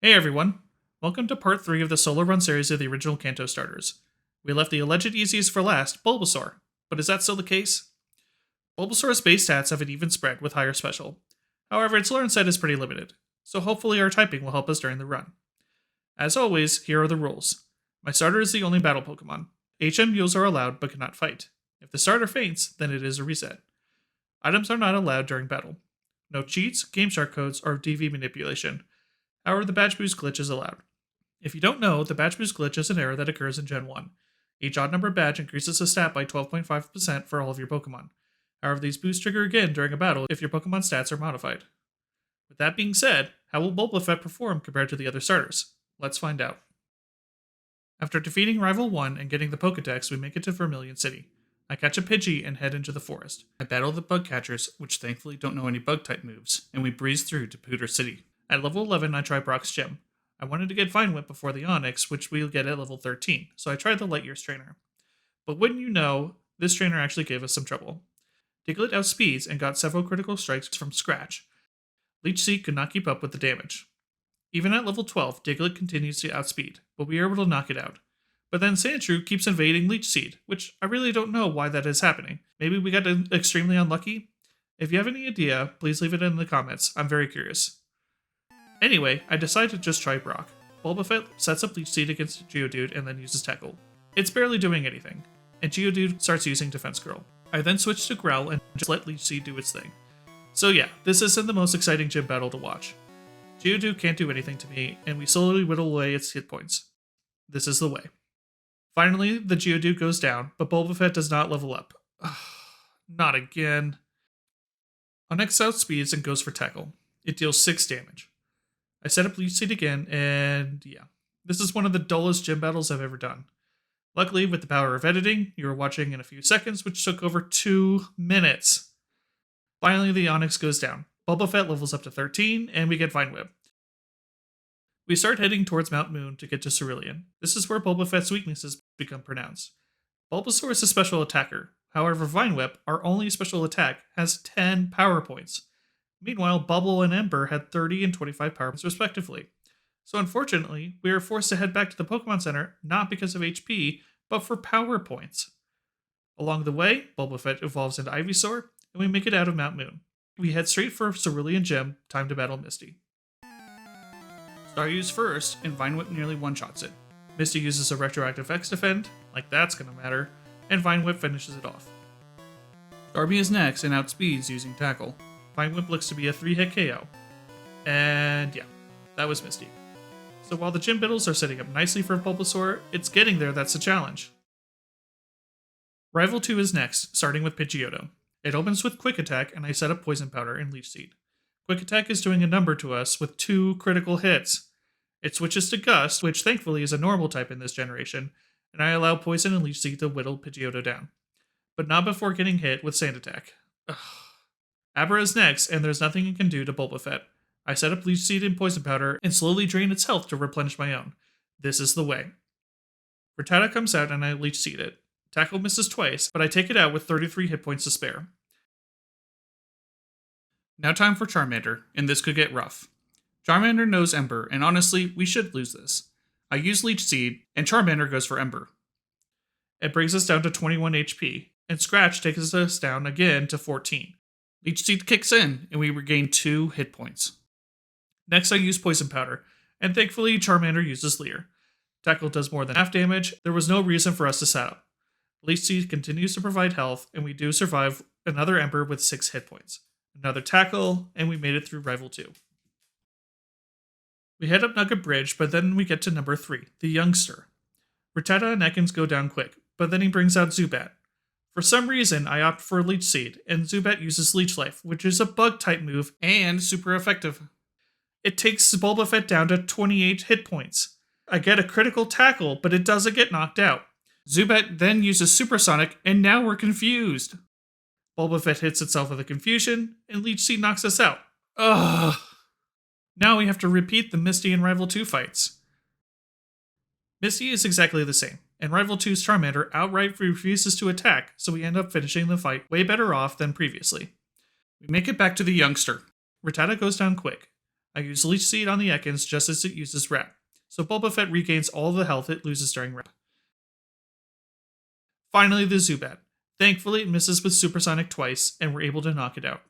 Hey everyone! Welcome to part 3 of the solo run series of the original Kanto Starters. We left the alleged easiest for last, Bulbasaur, but is that still the case? Bulbasaur's base stats have an even spread with higher special. However, its learn set is pretty limited, so hopefully our typing will help us during the run. As always, here are the rules. My starter is the only battle Pokemon. HM mules are allowed but cannot fight. If the starter faints, then it is a reset. Items are not allowed during battle. No cheats, Game Shark codes, or DV manipulation. However, the Badge Boost glitch is allowed. If you don't know, the Badge Boost glitch is an error that occurs in Gen 1. Each odd-numbered badge increases a stat by 12.5% for all of your Pokemon. However, these boosts trigger again during a battle if your Pokemon stats are modified. With that being said, how will Bulba Fett perform compared to the other starters? Let's find out. After defeating Rival 1 and getting the Pokedex, we make it to Vermilion City. I catch a Pidgey and head into the forest. I battle the bug catchers, which thankfully don't know any bug-type moves, and we breeze through to Pooter City. At level 11, I try Brock's gym. I wanted to get Vine Whip before the Onix, which we'll get at level 13, so I tried the Light Years trainer. But wouldn't you know, this trainer actually gave us some trouble. Diglett outspeeds and got several critical strikes from Scratch. Leech Seed could not keep up with the damage. Even at level 12, Diglett continues to outspeed, but we are able to knock it out. But then Sandshrew keeps invading Leech Seed, which I really don't know why that is happening. Maybe we got extremely unlucky? If you have any idea, please leave it in the comments. I'm very curious. Anyway, I decide to just try Brock. Bulba Fett sets up Leech Seed against Geodude and then uses Tackle. It's barely doing anything, and Geodude starts using Defense Curl. I then switch to Growl and just let Leech Seed do its thing. So yeah, this isn't the most exciting gym battle to watch. Geodude can't do anything to me, and we slowly whittle away its hit points. This is the way. Finally, the Geodude goes down, but Bulba Fett does not level up. Not again. Onix outspeeds and goes for Tackle. It deals 6 damage. I set up Leech Seed again, and yeah, this is one of the dullest gym battles I've ever done. Luckily, with the power of editing, you were watching in a few seconds, which took over 2 minutes. Finally, the Onix goes down. Bulba Fett levels up to 13, and we get Vine Whip. We start heading towards Mount Moon to get to Cerulean. This is where Bulba Fett's weaknesses become pronounced. Bulbasaur is a special attacker. However, Vine Whip, our only special attack, has 10 power points. Meanwhile, Bubble and Ember had 30 and 25 power points respectively. So unfortunately, we are forced to head back to the Pokemon Center, not because of HP, but for power points. Along the way, Bulba Fett evolves into Ivysaur, and we make it out of Mount Moon. We head straight for Cerulean Gym, time to battle Misty. Staryu first, and Vine Whip nearly one-shots it. Misty uses a retroactive X defend, like that's gonna matter, and Vine Whip finishes it off. Darby is next and outspeeds using Tackle. Vine Whip looks to be a 3-hit KO. And yeah, that was Misty. So while the gym battles are setting up nicely for Bulbasaur, it's getting there that's the challenge. Rival 2 is next, starting with Pidgeotto. It opens with Quick Attack, and I set up Poison Powder and Leech Seed. Quick Attack is doing a number to us with 2 critical hits. It switches to Gust, which thankfully is a normal type in this generation, and I allow Poison and Leech Seed to whittle Pidgeotto down. But not before getting hit with Sand Attack. Ugh. Abra is next, and there's nothing it can do to Bulba Fett. I set up Leech Seed and Poison Powder and slowly drain its health to replenish my own. This is the way. Rattata comes out and I Leech Seed it. Tackle misses twice, but I take it out with 33 hit points to spare. Now time for Charmander, and this could get rough. Charmander knows Ember, and honestly, we should lose this. I use Leech Seed, and Charmander goes for Ember. It brings us down to 21 HP, and Scratch takes us down again to 14. Leech Seed kicks in, and we regain 2 hit points. Next I use Poison Powder, and thankfully Charmander uses Leer. Tackle does more than half damage, there was no reason for us to set up. Leech Seed continues to provide health, and we do survive another Ember with 6 hit points. Another Tackle, and we made it through Rival 2. We head up Nugget Bridge, but then we get to number 3, the Youngster. Rattata and Ekans go down quick, but then he brings out Zubat. For some reason, I opt for Leech Seed, and Zubat uses Leech Life, which is a bug-type move and super effective. It takes Bulba Fett down to 28 hit points. I get a critical tackle, but it doesn't get knocked out. Zubat then uses Supersonic, and now we're confused. Bulba Fett hits itself with a confusion, and Leech Seed knocks us out. Ugh. Now we have to repeat the Misty and Rival 2 fights. Misty is exactly the same, and Rival 2's Charmander outright refuses to attack, so we end up finishing the fight way better off than previously. We make it back to the Youngster. Rattata goes down quick. I use Leech Seed on the Ekans just as it uses Rep, so Bulba Fett regains all the health it loses during Rep. Finally, the Zubat. Thankfully, it misses with Supersonic twice, and we're able to knock it out.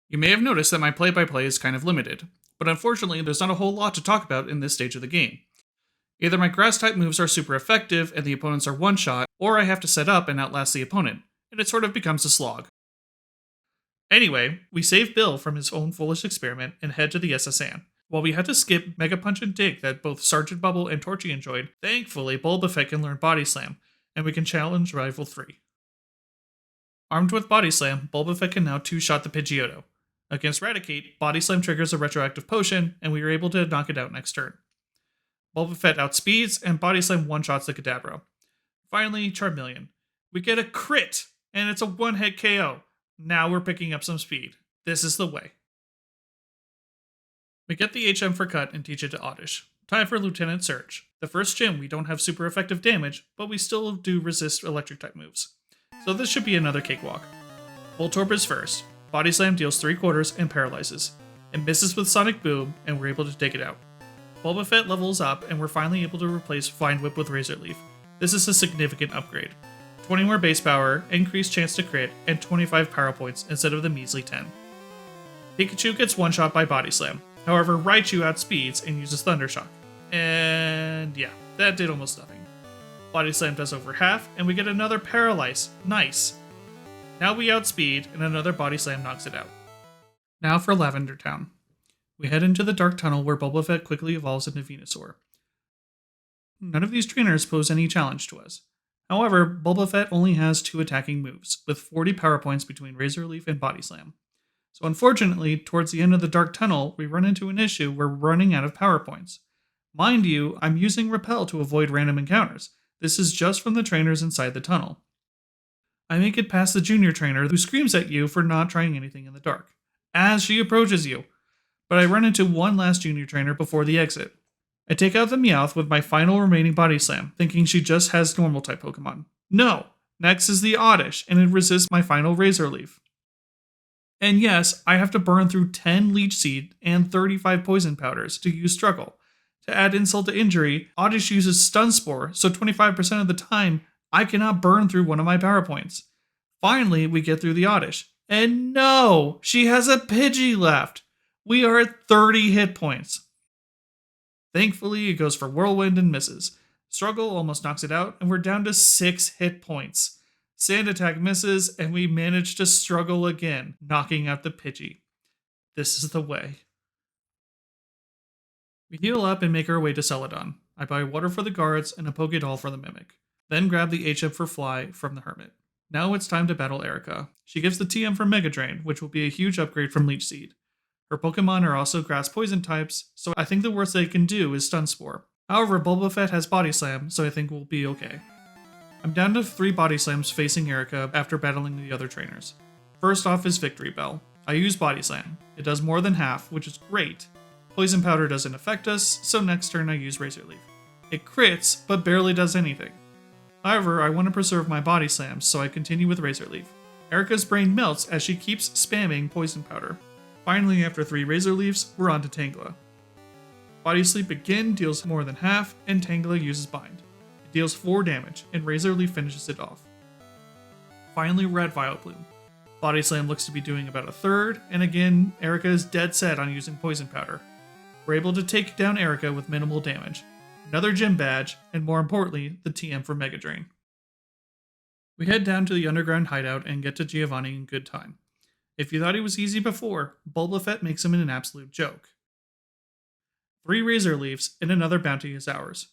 You may have noticed that my play-by-play is kind of limited, but unfortunately there's not a whole lot to talk about in this stage of the game. Either my grass-type moves are super effective and the opponents are one-shot, or I have to set up and outlast the opponent, and it sort of becomes a slog. Anyway, we save Bill from his own foolish experiment and head to the SS Anne. While we had to skip Mega Punch and Dig that both Sergeant Bubble and Torchy enjoyed, thankfully Bulba Fett can learn Body Slam, and we can challenge Rival 3. Armed with Body Slam, Bulba Fett can now two-shot the Pidgeotto. Against Raticate, Body Slam triggers a retroactive potion, and we are able to knock it out next turn. Bulba Fett outspeeds, and Body Slam one-shots the Cadaver. Finally, Charmeleon. We get a crit, and it's a one-hit KO. Now we're picking up some speed. This is the way. We get the HM for Cut and teach it to Oddish. Time for Lieutenant Surge. The first gym, we don't have super effective damage, but we still do resist electric-type moves. So this should be another cakewalk. Voltorb is first. Body Slam deals 3/4 and paralyzes. It misses with Sonic Boom, and we're able to take it out. Bulba Fett levels up, and we're finally able to replace Vine Whip with Razor Leaf. This is a significant upgrade. 20 more base power, increased chance to crit, and 25 power points instead of the measly 10. Pikachu gets one-shot by Body Slam. However, Raichu outspeeds and uses Thunder Shock. And yeah, that did almost nothing. Body Slam does over half, and we get another Paralyze. Nice. Now we outspeed, and another Body Slam knocks it out. Now for Lavender Town. We head into the dark tunnel where Bulba Fett quickly evolves into Venusaur. None of these trainers pose any challenge to us. However, Bulba Fett only has 2 attacking moves, with 40 power points between Razor Leaf and Body Slam. So unfortunately, towards the end of the dark tunnel, we run into an issue where we're running out of power points. Mind you, I'm using Repel to avoid random encounters. This is just from the trainers inside the tunnel. I make it past the junior trainer who screams at you for not trying anything in the dark, as she approaches you. But I run into one last junior trainer before the exit. I take out the Meowth with my final remaining Body Slam, thinking she just has normal type Pokemon. No! Next is the Oddish, and it resists my final Razor Leaf. And yes, I have to burn through 10 Leech Seed and 35 Poison Powders to use Struggle. To add insult to injury, Oddish uses Stun Spore, so 25% of the time, I cannot burn through one of my power points. Finally, we get through the Oddish. And no! She has a Pidgey left! We are at 30 hit points. Thankfully, it goes for Whirlwind and misses. Struggle almost knocks it out, and we're down to 6 hit points. Sand Attack misses, and we manage to struggle again, knocking out the Pidgey. This is the way. We heal up and make our way to Celadon. I buy water for the guards and a Pokédoll for the Mimic. Then grab the HM for Fly from the Hermit. Now it's time to battle Erika. She gives the TM for Mega Drain, which will be a huge upgrade from Leech Seed. Her Pokemon are also grass poison types, so I think the worst they can do is Stun Spore. However, Bulba Fett has Body Slam, so I think we'll be okay. I'm down to 3 Body Slams facing Erika after battling the other trainers. First off is Victory Bell. I use Body Slam. It does more than half, which is great. Poison Powder doesn't affect us, so next turn I use Razor Leaf. It crits, but barely does anything. However, I want to preserve my Body Slams, so I continue with Razor Leaf. Erika's brain melts as she keeps spamming Poison Powder. Finally, after 3 Razor Leaves, we're on to Tangela. Body Sleep again deals more than half, and Tangela uses Bind. It deals 4 damage, and Razor Leaf finishes it off. Finally, we're at Vileplume. Body Slam looks to be doing about a third, and again, Erika is dead set on using Poison Powder. We're able to take down Erika with minimal damage. Another gym badge, and more importantly, the TM for Mega Drain. We head down to the underground hideout and get to Giovanni in good time. If you thought he was easy before, Bulba Fett makes him an absolute joke. 3 Razor Leaves and another bounty is ours.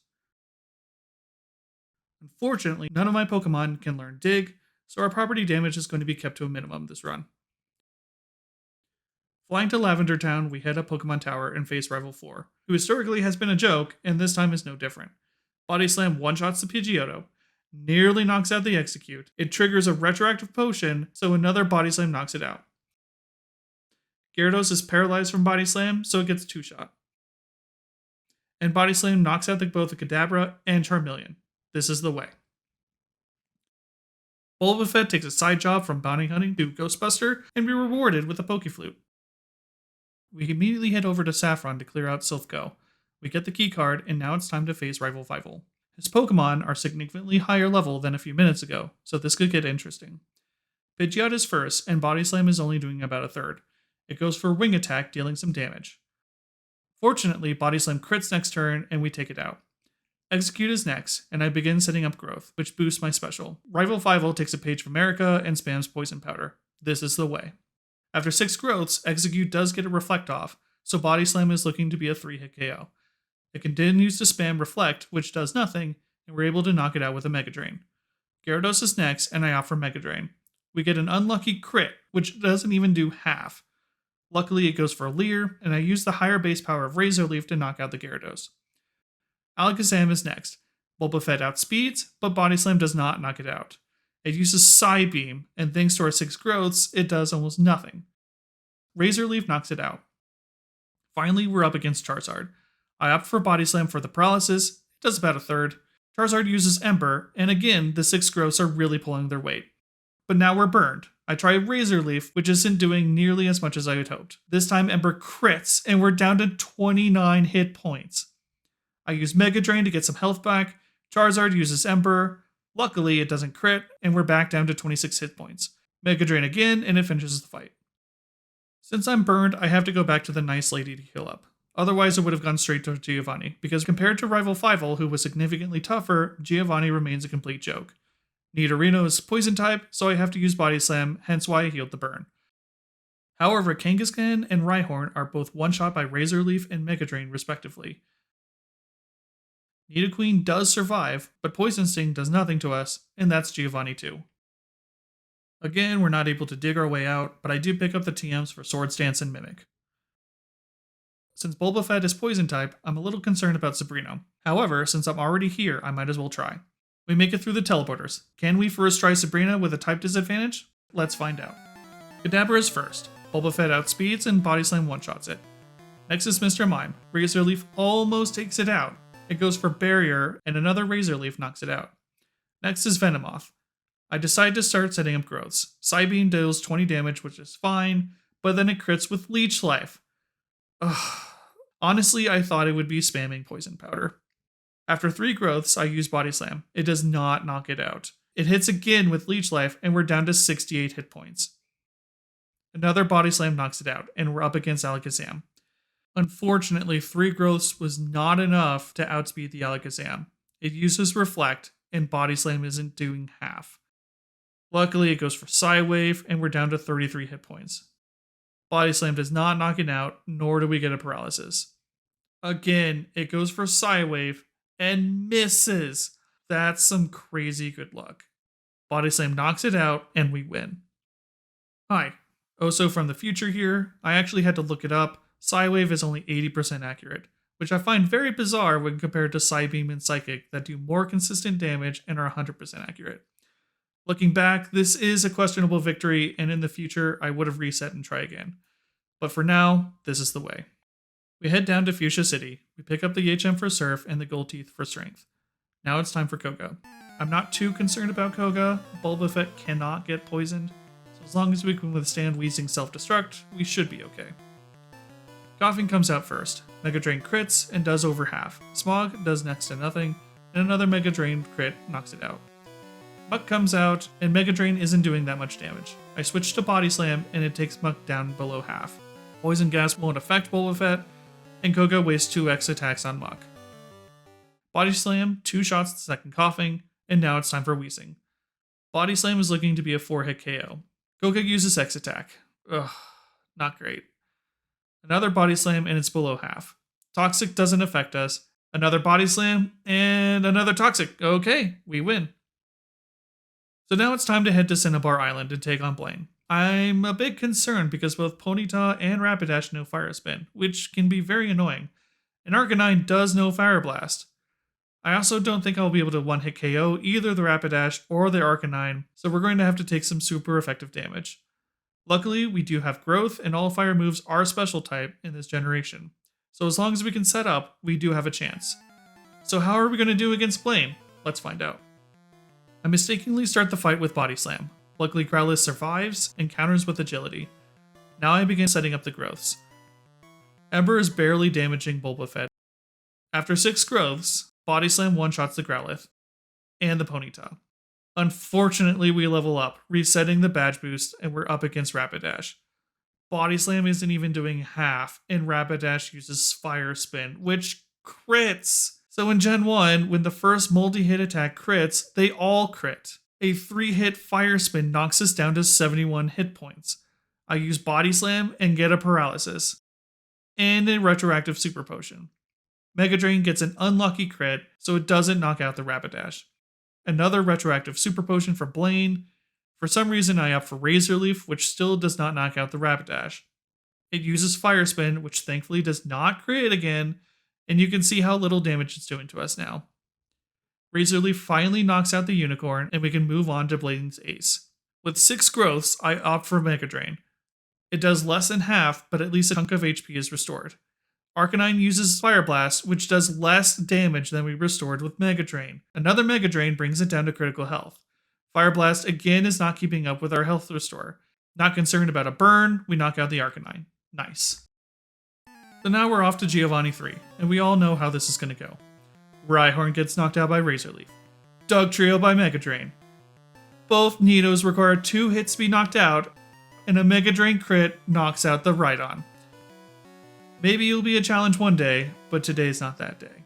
Unfortunately, none of my Pokemon can learn Dig, so our property damage is going to be kept to a minimum this run. Flying to Lavender Town, we head up Pokemon Tower and face Rival 4, who historically has been a joke, and this time is no different. Body Slam one-shots the Pidgeotto, nearly knocks out the Execute. It triggers a retroactive potion, so another Body Slam knocks it out. Gyarados is paralyzed from Body Slam, so it gets 2-shot. And Body Slam knocks out both the Cadaver and Charmeleon. This is the way. Bulba Fett takes a side job from bounty hunting to Ghostbuster and be rewarded with a Pokeflute. We immediately head over to Saffron to clear out Silphco. We get the key card, and now it's time to face Rival Fivel. His Pokemon are significantly higher level than a few minutes ago, so this could get interesting. Pidgeot is first, and Body Slam is only doing about a third. It goes for Wing Attack, dealing some damage. Fortunately, Body Slam crits next turn, and we take it out. Execute is next, and I begin setting up Growth, which boosts my special. Rival Fivel takes a page from Erika and spams Poison Powder. This is the way. After 6 growths, Execute does get a Reflect off, so Body Slam is looking to be a 3-hit KO. It continues to spam Reflect, which does nothing, and we're able to knock it out with a Mega Drain. Gyarados is next, and I opt for Mega Drain. We get an unlucky crit, which doesn't even do half. Luckily, it goes for a Leer, and I use the higher base power of Razor Leaf to knock out the Gyarados. Alakazam is next. Bulba Fett outspeeds, but Body Slam does not knock it out. It uses Psybeam, and thanks to our 6 growths, it does almost nothing. Razor Leaf knocks it out. Finally, we're up against Charizard. I opt for Body Slam for the paralysis. It does about a third. Charizard uses Ember, and again, the 6 growths are really pulling their weight. But now we're burned. I try Razor Leaf, which isn't doing nearly as much as I had hoped. This time Ember crits, and we're down to 29 hit points. I use Mega Drain to get some health back. Charizard uses Ember. Luckily, it doesn't crit, and we're back down to 26 hit points. Mega Drain again, and it finishes the fight. Since I'm burned, I have to go back to the nice lady to heal up. Otherwise, it would have gone straight to Giovanni, because compared to Rival Fivel, who was significantly tougher, Giovanni remains a complete joke. Nidorino is Poison type, so I have to use Body Slam, hence why I healed the burn. However, Kangaskhan and Rhyhorn are both one-shot by Razor Leaf and Mega Drain, respectively. Nidoqueen does survive, but Poison Sting does nothing to us, and that's Giovanni II. Again, we're not able to dig our way out, but I do pick up the TMs for Swords Dance and Mimic. Since Bulba Fett is Poison type, I'm a little concerned about Sabrina. However, since I'm already here, I might as well try. We make it through the teleporters. Can we first try Sabrina with a type disadvantage? Let's find out. Cadaver is first. Bulba Fett outspeeds and Body Slam one-shots it. Next is Mr. Mime. Razor Leaf almost takes it out. It goes for Barrier, and another Razor Leaf knocks it out. Next is Venomoth. I decide to start setting up growths. Psybeam deals 20 damage, which is fine, but then it crits with Leech Life. Ugh. Honestly, I thought it would be spamming Poison Powder. After 3 growths, I use Body Slam. It does not knock it out. It hits again with Leech Life, and we're down to 68 hit points. Another Body Slam knocks it out, and we're up against Alakazam. Unfortunately, 3 growths was not enough to outspeed the Alakazam. It uses Reflect, and Body Slam isn't doing half. Luckily, it goes for Sciwave, and we're down to 33 hit points. Body Slam does not knock it out, nor do we get a paralysis. Again, it goes for Sciwave, and misses. That's some crazy good luck. Body Slam knocks it out, and we win. Hi, Oso from the future here. I actually had to look it up. Sciwave is only 80% accurate, which I find very bizarre when compared to Psybeam and Psychic that do more consistent damage and are 100% accurate. Looking back, this is a questionable victory, and in the future, I would have reset and try again. But for now, this is the way. We head down to Fuchsia City. We pick up the HM for Surf and the Gold Teeth for Strength. Now it's time for Koga. I'm not too concerned about Koga. Bulba Fett cannot get poisoned, so as long as we can withstand Weezing's self-destruct, we should be okay. Coughing comes out first. Mega Drain crits and does over half. Smog does next to nothing, and another Mega Drain crit knocks it out. Muck comes out, and Mega Drain isn't doing that much damage. I switch to Body Slam, and it takes Muck down below half. Poison Gas won't affect Bulba Fett, and Koga wastes 2x attacks on Muck. Body Slam, 2 shots to second Coughing, and now it's time for Weezing. Body Slam is looking to be a 4-hit KO. Koga uses X attack. Ugh, not great. Another Body Slam, and it's below half. Toxic doesn't affect us. Another Body Slam, and another Toxic. Okay, we win. So now it's time to head to Cinnabar Island and take on Blaine. I'm a bit concerned because both Ponyta and Rapidash know Fire Spin, which can be very annoying. And Arcanine does know Fire Blast. I also don't think I'll be able to one-hit KO either the Rapidash or the Arcanine, so we're going to have to take some super effective damage. Luckily, we do have Growth, and all fire moves are Special type in this generation. So as long as we can set up, we do have a chance. So how are we going to do against Blaine? Let's find out. I mistakenly start the fight with Body Slam. Luckily, Growlithe survives and counters with Agility. Now I begin setting up the growths. Ember is barely damaging Bulba Fett. After 6 growths, Body Slam one-shots the Growlithe and the Ponyta. Unfortunately, we level up, resetting the badge boost, and we're up against Rapidash. Body Slam isn't even doing half, and Rapidash uses Fire Spin, which crits. So in Gen 1, when the first multi-hit attack crits, they all crit. A 3-hit Fire Spin knocks us down to 71 hit points. I use Body Slam and get a Paralysis, and a Retroactive Super Potion. Mega Drain gets an unlucky crit, so it doesn't knock out the Rapidash. Another Retroactive Super Potion for Blaine. For some reason, I opt for Razor Leaf, which still does not knock out the Rapidash. It uses Fire Spin, which thankfully does not crit again, and you can see how little damage it's doing to us now. Razor Leaf finally knocks out the Unicorn, and we can move on to Blaine's Ace. With 6 growths, I opt for Mega Drain. It does less than half, but at least a chunk of HP is restored. Arcanine uses Fire Blast, which does less damage than we restored with Mega Drain. Another Mega Drain brings it down to critical health. Fire Blast again is not keeping up with our health restore. Not concerned about a burn, we knock out the Arcanine. Nice. So now we're off to Giovanni III, and we all know how this is going to go. Rhyhorn gets knocked out by Razor Leaf. Dugtrio by Mega Drain. Both Nidos require 2 hits to be knocked out, and a Mega Drain crit knocks out the Rhydon. Maybe it'll be a challenge one day, but today's not that day.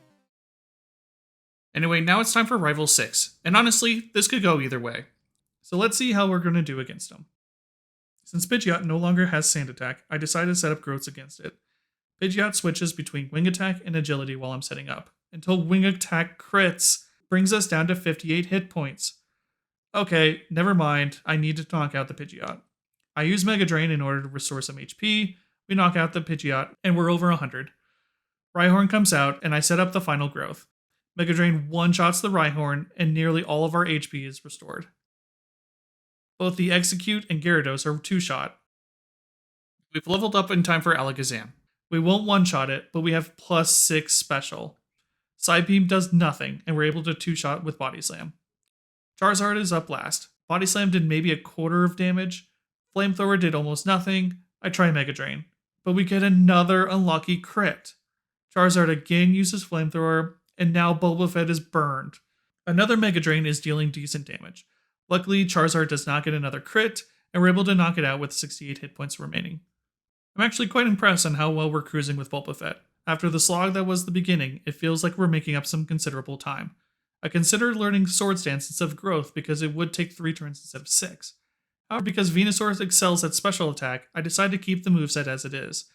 Anyway, now it's time for Rival 6, and honestly, this could go either way. So let's see how we're going to do against them. Since Pidgeot no longer has Sand Attack, I decided to set up Growths against it. Pidgeot switches between Wing Attack and Agility while I'm setting up, until Wing Attack crits, brings us down to 58 hit points. Okay, never mind, I need to knock out the Pidgeot. I use Mega Drain in order to restore some HP, we knock out the Pidgeot, and we're over 100. Rhyhorn comes out, and I set up the final growth. Mega Drain one-shots the Rhyhorn, and nearly all of our HP is restored. Both the Execute and Gyarados are 2-shot. We've leveled up in time for Alakazam. We won't one-shot it, but we have +6 special. Side Beam does nothing, and we're able to 2-shot with Body Slam. Charizard is up last. Body Slam did maybe a quarter of damage. Flamethrower did almost nothing. I try Mega Drain, but we get another unlucky crit. Charizard again uses Flamethrower, and now Bulba Fett is burned. Another Mega Drain is dealing decent damage. Luckily, Charizard does not get another crit, and we're able to knock it out with 68 hit points remaining. I'm actually quite impressed on how well we're cruising with Bulba Fett. After the slog that was the beginning, it feels like we're making up some considerable time. I considered learning Sword Stance instead of Growth because it would take 3 turns instead of 6. However, because Venusaur excels at special attack, I decided to keep the moveset as it is.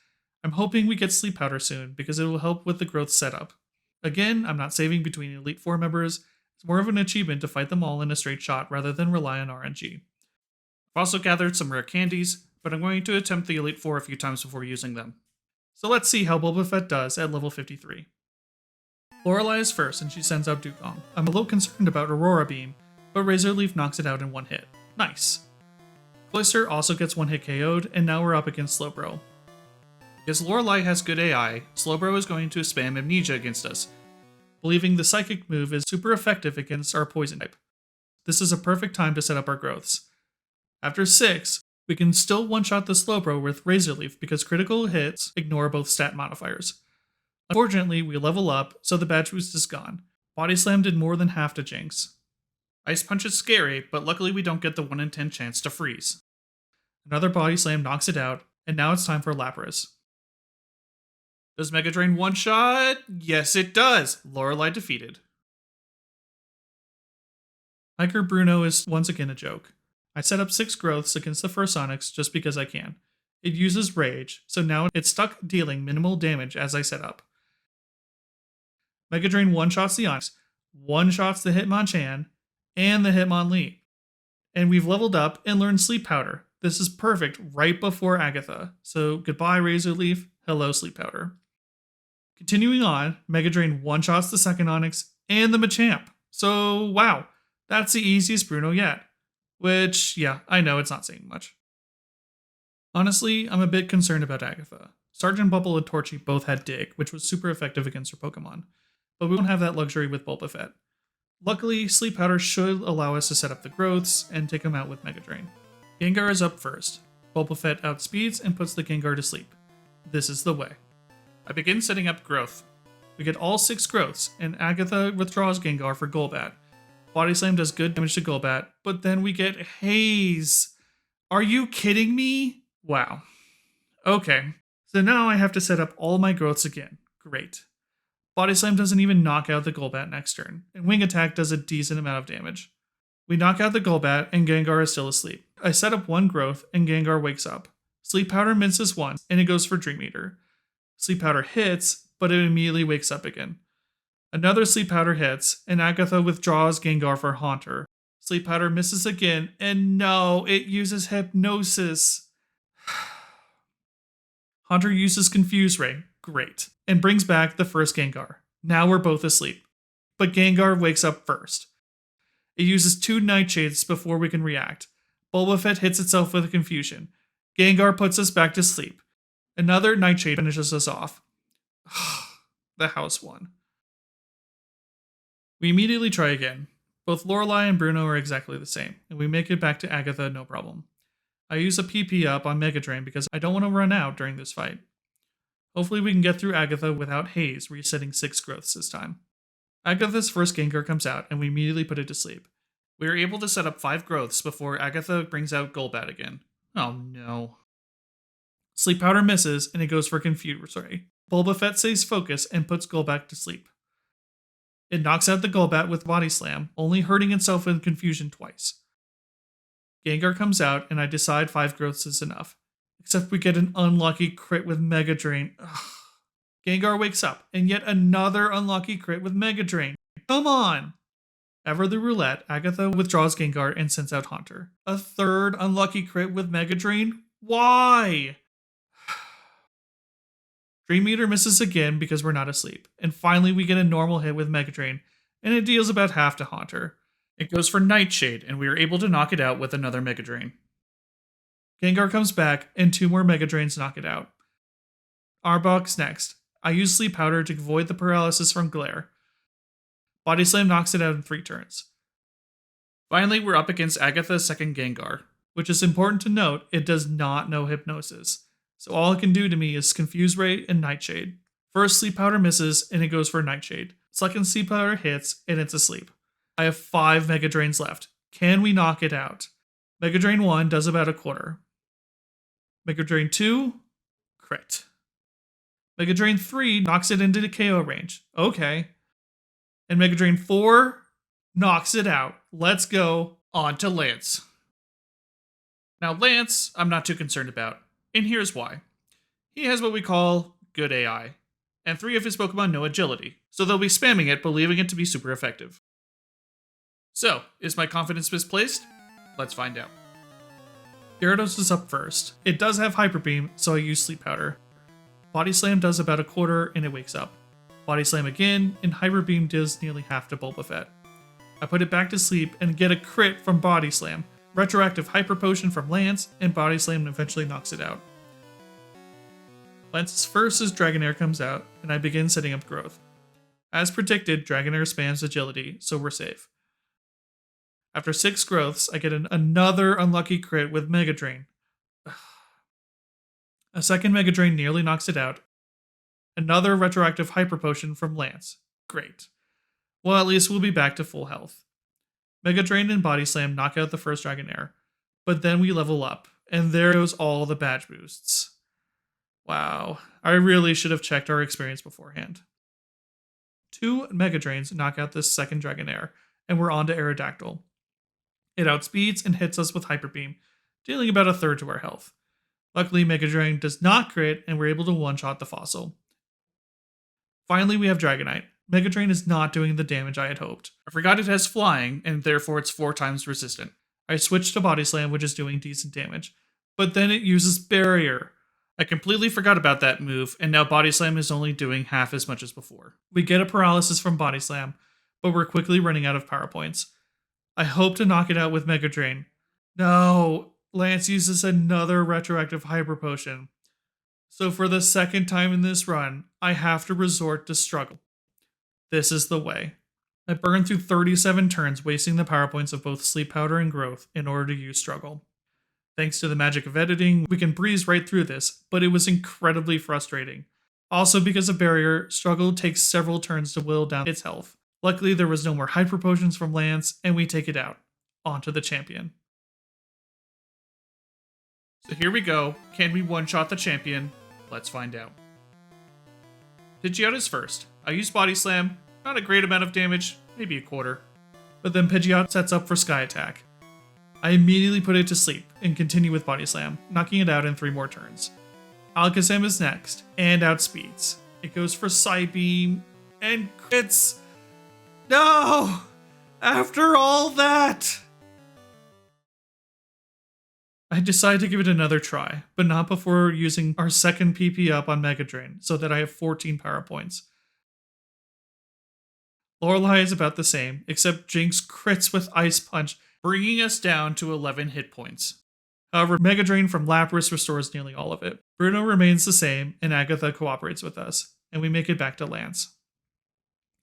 I'm hoping we get Sleep Powder soon because it will help with the Growth setup. Again, I'm not saving between Elite Four members. It's more of an achievement to fight them all in a straight shot rather than rely on RNG. I've also gathered some rare candies, but I'm going to attempt the Elite Four a few times before using them. So let's see how Bulba Fett does at level 53. Lorelei is first and she sends out Dugong. I'm a little concerned about Aurora Beam, but Razor Leaf knocks it out in one hit. Nice. Cloyster also gets one hit KO'd, and now we're up against Slowbro. Because Lorelei has good AI, Slowbro is going to spam Amnesia against us, believing the Psychic move is super effective against our Poison type. This is a perfect time to set up our growths. After 6, we can still one-shot the Slowbro with Razor Leaf because critical hits ignore both stat modifiers. Unfortunately, we level up, so the badge boost is gone. Body Slam did more than half to Jinx. Ice Punch is scary, but luckily we don't get the 1 in 10 chance to freeze. Another Body Slam knocks it out, and now it's time for Lapras. Does Mega Drain one-shot? Yes, it does! Lorelei defeated. Hiker Bruno is once again a joke. I set up 6 growths against the first Sonics just because I can. It uses Rage, so now it's stuck dealing minimal damage as I set up. Mega Drain one-shots the Onix, one-shots the Hitmonchan, and the Hitmonlee. And we've leveled up and learned Sleep Powder. This is perfect right before Agatha. So goodbye Razor Leaf, hello Sleep Powder. Continuing on, Mega Drain one-shots the second Onix and the Machamp. So wow, that's the easiest Bruno yet. Which, yeah, I know it's not saying much. Honestly, I'm a bit concerned about Agatha. Sergeant Bubble and Torchy both had Dig, which was super effective against her Pokemon. But we won't have that luxury with Bulba Fett. Luckily, Sleep Powder should allow us to set up the growths and take them out with Mega Drain. Gengar is up first. Bulba Fett outspeeds and puts the Gengar to sleep. This is the way. I begin setting up growth. We get all 6 growths, and Agatha withdraws Gengar for Golbat. Body Slam does good damage to Golbat, but then we get Haze. Are you kidding me? Wow. Okay, so now I have to set up all my growths again. Great. Body Slam doesn't even knock out the Golbat next turn, and Wing Attack does a decent amount of damage. We knock out the Golbat, and Gengar is still asleep. I set up 1 growth, and Gengar wakes up. Sleep Powder misses once, and it goes for Dream Eater. Sleep Powder hits, but it immediately wakes up again. Another Sleep Powder hits, and Agatha withdraws Gengar for Haunter. Sleep Powder misses again, and no, it uses Hypnosis. Haunter uses Confuse Ray, great, and brings back the first Gengar. Now we're both asleep. But Gengar wakes up first. It uses 2 Nightshades before we can react. Bulba Fett hits itself with a Confusion. Gengar puts us back to sleep. Another Nightshade finishes us off. The house won. We immediately try again. Both Lorelei and Bruno are exactly the same, and we make it back to Agatha no problem. I use a PP up on Mega Drain because I don't want to run out during this fight. Hopefully we can get through Agatha without Haze resetting 6 growths this time. Agatha's first Gengar comes out, and we immediately put it to sleep. We are able to set up 5 growths before Agatha brings out Golbat again. Oh no. Sleep Powder misses, and it goes for Confuse Ray. Bulba Fett stays focused and puts Golbat to sleep. It knocks out the Golbat with Body Slam, only hurting itself with Confusion twice. Gengar comes out, and I decide 5 growths is enough. Except we get an unlucky crit with Mega Drain. Ugh. Gengar wakes up, and yet another unlucky crit with Mega Drain. Come on! Ever the roulette, Agatha withdraws Gengar and sends out Haunter. A third unlucky crit with Mega Drain? Why? Dream Eater misses again because we're not asleep. And finally we get a normal hit with Mega Drain, and it deals about half to Haunter. It goes for Nightshade, and we are able to knock it out with another Mega Drain. Gengar comes back, and 2 more Mega Drains knock it out. Arbok's next. I use Sleep Powder to avoid the paralysis from Glare. Body Slam knocks it out in 3 turns. Finally, we're up against Agatha's second Gengar, which is important to note, it does not know Hypnosis. So all it can do to me is Confuse Ray and Nightshade. First Sleep Powder misses, and it goes for Nightshade. Second Sleep Powder hits, and it's asleep. I have 5 Mega Drains left. Can we knock it out? Mega Drain 1 does about a quarter. Mega Drain 2, crit. Mega Drain 3 knocks it into the KO range. Okay. And Mega Drain 4 knocks it out. Let's go on to Lance. Now Lance, I'm not too concerned about, and here's why. He has what we call good AI, and 3 of his Pokemon know agility, so they'll be spamming it, believing it to be super effective. So, is my confidence misplaced? Let's find out. Gyarados is up first. It does have Hyper Beam, so I use Sleep Powder. Body Slam does about a quarter, and it wakes up. Body Slam again, and Hyper Beam does nearly half to Bulba Fett. I put it back to sleep and get a crit from Body Slam, retroactive Hyper Potion from Lance, and Body Slam eventually knocks it out. Lance's first Dragonair comes out, and I begin setting up growth. As predicted, Dragonair spams agility, so we're safe. After 6 growths, I get another unlucky crit with Mega Drain. A second Mega Drain nearly knocks it out. Another retroactive Hyper Potion from Lance. Great. Well, at least we'll be back to full health. Mega Drain and Body Slam knock out the first Dragonair, but then we level up, and there goes all the badge boosts. Wow, I really should have checked our experience beforehand. 2 Mega Drains knock out this second Dragonair, and we're on to Aerodactyl. It outspeeds and hits us with Hyper Beam, dealing about a third to our health. Luckily, Mega Drain does not crit, and we're able to one-shot the fossil. Finally, we have Dragonite. Mega Drain is not doing the damage I had hoped. I forgot it has flying, and therefore it's 4 times resistant. I switched to Body Slam, which is doing decent damage, but then it uses Barrier. I completely forgot about that move, and now Body Slam is only doing half as much as before. We get a paralysis from Body Slam, but we're quickly running out of power points. I hope to knock it out with Mega Drain. No, Lance uses another retroactive Hyper Potion. So for the second time in this run, I have to resort to Struggle. This is the way. I burned through 37 turns, wasting the power points of both Sleep Powder and Growth in order to use Struggle. Thanks to the magic of editing, we can breeze right through this, but it was incredibly frustrating. Also, because of Barrier, Struggle takes several turns to whittle down its health. Luckily, there was no more Hyper Potions from Lance, and we take it out. Onto the champion. So here we go. Can we one-shot the champion? Let's find out. Pidgeot is first. I use Body Slam. Not a great amount of damage, maybe a quarter. But then Pidgeot sets up for Sky Attack. I immediately put it to sleep and continue with Body Slam, knocking it out in 3 more turns. Alakazam is next, and outspeeds. It goes for Psybeam, and crits. No! After all that! I decide to give it another try, but not before using our second PP up on Mega Drain, so that I have 14 power points. Lorelei is about the same, except Jinx crits with Ice Punch, bringing us down to 11 hit points. However, Mega Drain from Lapras restores nearly all of it. Bruno remains the same, and Agatha cooperates with us, and we make it back to Lance.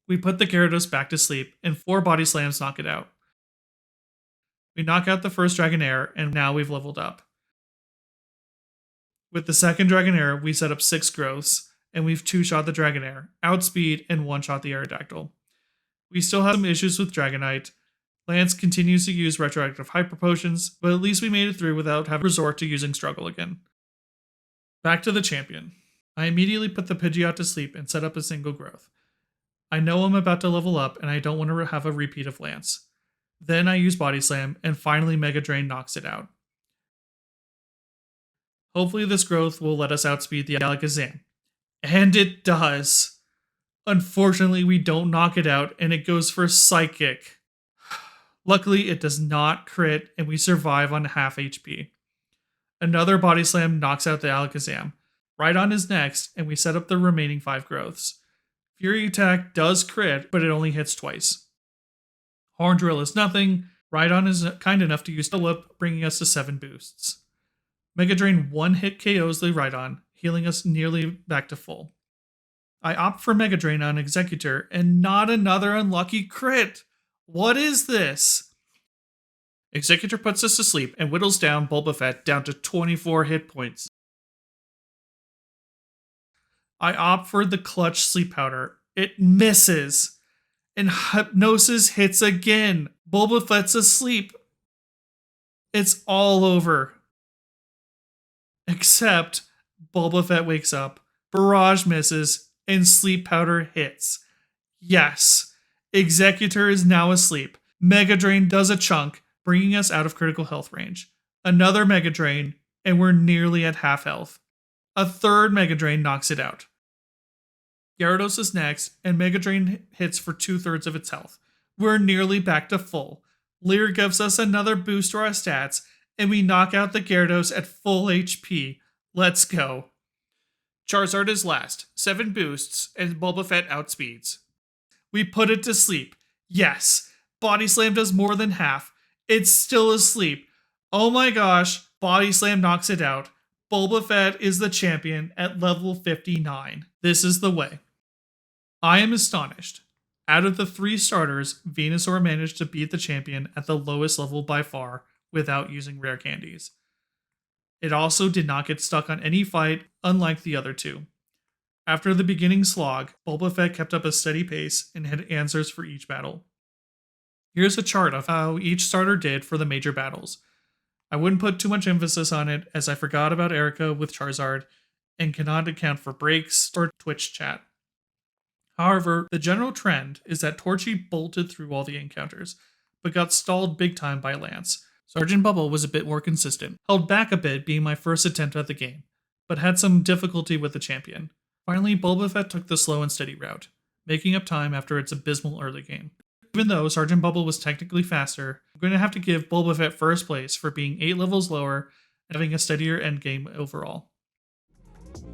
We put the Gyarados back to sleep, and 4 Body Slams knock it out. We knock out the first Dragonair, and now we've leveled up. With the second Dragonair, we set up 6 growths, and we've 2-shot the Dragonair, outspeed, and 1-shot the Aerodactyl. We still have some issues with Dragonite. Lance continues to use retroactive Hyper Potions, but at least we made it through without having to resort to using Struggle again. Back to the champion. I immediately put the Pidgeot to sleep and set up a single growth. I know I'm about to level up, and I don't want to have a repeat of Lance. Then I use Body Slam, and finally Mega Drain knocks it out. Hopefully this growth will let us outspeed the Alakazam. And it does! Unfortunately, we don't knock it out, and it goes for Psychic. Luckily, it does not crit, and we survive on half HP. Another Body Slam knocks out the Alakazam. Rhydon is next, and we set up the remaining 5 growths. Fury Attack does crit, but it only hits twice. Horn Drill is nothing. Rhydon is kind enough to use the Lip, bringing us to 7 boosts. Mega Drain 1-hit KOs the Rhydon, healing us nearly back to full. I opt for Mega Drain on Executor, and not another unlucky crit! What is this? Executor puts us to sleep and whittles down Bulba Fett down to 24 hit points. I opt for the Clutch Sleep Powder. It misses. And Hypnosis hits again. Bulba Fett's asleep. It's all over. Except Bulba Fett wakes up, Barrage misses, and Sleep Powder hits. Yes, Executor is now asleep. Mega Drain does a chunk, bringing us out of critical health range. Another Mega Drain, and we're nearly at half health. A third Mega Drain knocks it out. Gyarados is next, and Mega Drain hits for 2/3 of its health. We're nearly back to full. Leer gives us another boost to our stats, and we knock out the Gyarados at full HP. Let's go. Charizard is last, 7 boosts, and Bulba Fett outspeeds. We put it to sleep. Yes, Body Slam does more than half. It's still asleep. Oh my gosh, Body Slam knocks it out. Bulba Fett is the champion at level 59. This is the way. I am astonished. Out of the 3 starters, Venusaur managed to beat the champion at the lowest level by far without using rare candies. It also did not get stuck on any fight, unlike the other 2. After the beginning slog, Bulba Fett kept up a steady pace and had answers for each battle. Here's a chart of how each starter did for the major battles. I wouldn't put too much emphasis on it, as I forgot about Erika with Charizard and cannot account for breaks or Twitch chat. However, the general trend is that Torchy bolted through all the encounters, but got stalled big time by Lance. Sergeant Bubble was a bit more consistent, held back a bit being my first attempt at the game, but had some difficulty with the champion. Finally, Bulba Fett took the slow and steady route, making up time after its abysmal early game. Even though Sergeant Bubble was technically faster, I'm going to have to give Bulba Fett first place for being 8 levels lower and having a steadier endgame overall.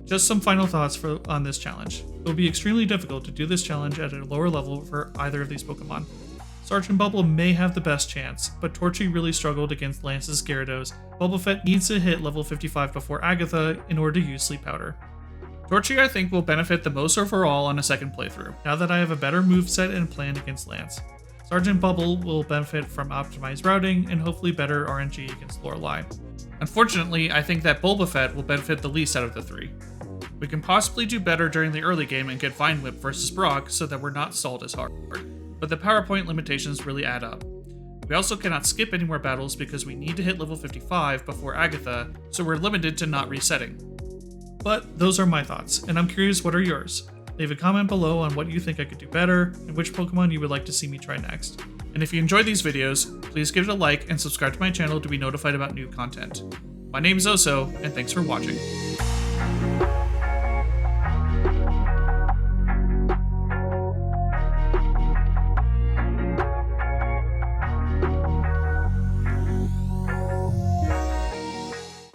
Just some final thoughts on this challenge. It will be extremely difficult to do this challenge at a lower level for either of these Pokemon. Sergeant Bubble may have the best chance, but Torchy really struggled against Lance's Gyarados. Bulba Fett needs to hit level 55 before Agatha in order to use Sleep Powder. Torchy, I think, will benefit the most overall on a second playthrough, now that I have a better moveset and plan against Lance. Sergeant Bubble will benefit from optimized routing and hopefully better RNG against Lorelei. Unfortunately, I think that Bulba Fett will benefit the least out of the 3. We can possibly do better during the early game and get Vine Whip versus Brock so that we're not stalled as hard, but the power point limitations really add up. We also cannot skip any more battles because we need to hit level 55 before Agatha, so we're limited to not resetting. But those are my thoughts, and I'm curious what are yours? Leave a comment below on what you think I could do better, and which Pokemon you would like to see me try next. And if you enjoy these videos, please give it a like and subscribe to my channel to be notified about new content. My name is Oso, and thanks for watching.